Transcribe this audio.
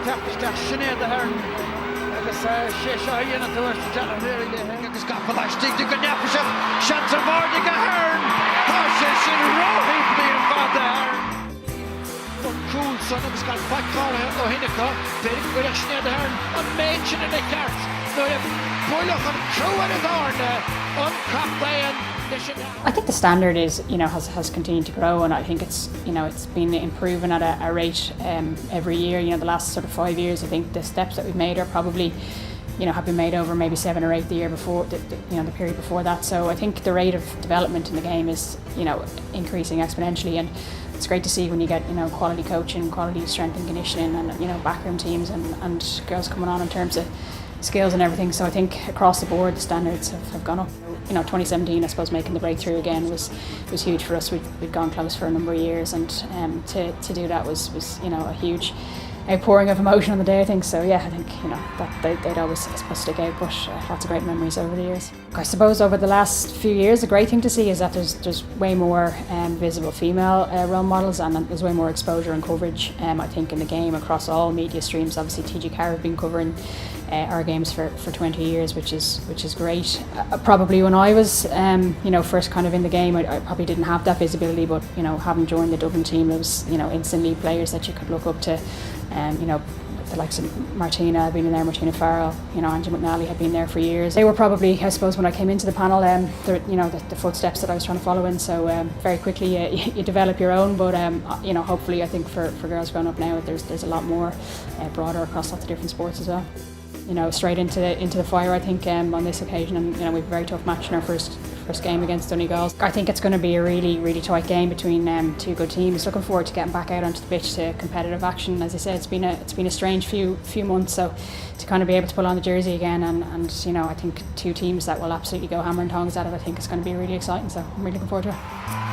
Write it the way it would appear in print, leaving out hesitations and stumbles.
tapteach Sinead Ahern agus sé seo dhéanana tuairsta teanna réirigh agus gafaláistí go neapaise seantar bhardig Ahern tá sé sin ráthíochtaí an fada Ahern cool son agus gal facála ó hinnacha beidir go bhfuil Sinead Ahern an méid sin in ceart nó builech an cruúin an Ahern an capdain. I think the standard is, has continued to grow, and I think it's been improving at a rate every year. The last sort of 5 years, I think the steps that we've made are probably, have been made over maybe 7 or 8 the year before, the period before that. So I think the rate of development in the game is, increasing exponentially, and it's great to see when you get, quality coaching, quality strength and conditioning, and backroom teams and girls coming on in terms of skills and everything. So I think across the board the standards have gone up. 2017, I suppose, making the breakthrough again was huge for us. We'd gone close for a number of years, and to do that was a huge outpouring of emotion on the day, I think. So yeah, I think that they'd always, I suppose, stick out, but lots of great memories over the years. I suppose over the last few years, the great thing to see is that there's way more visible female role models, and there's way more exposure and coverage, I think, in the game across all media streams. Obviously TG Carr have been covering our games for 20 years, which is great. Probably when I was first kind of in the game, I probably didn't have that visibility, but having joined the Dublin team, there was instantly players that you could look up to. The likes of Martina had been in there, Martina Farrell, Angie McNally had been there for years. They were probably, I suppose, when I came into the panel, the footsteps that I was trying to follow in. So very quickly you develop your own, but hopefully I think for girls growing up now, there's a lot more broader across lots of different sports as well. Straight into the fire, I think, on this occasion, and we have a very tough match in our first game against Donegal. I think it's going to be a really, really tight game between two good teams. Looking forward to getting back out onto the pitch to competitive action. As I said, it's been a strange few months, so to kind of be able to pull on the jersey again, and I think two teams that will absolutely go hammer and tongs at it, I think it's going to be really exciting. So I'm really looking forward to it.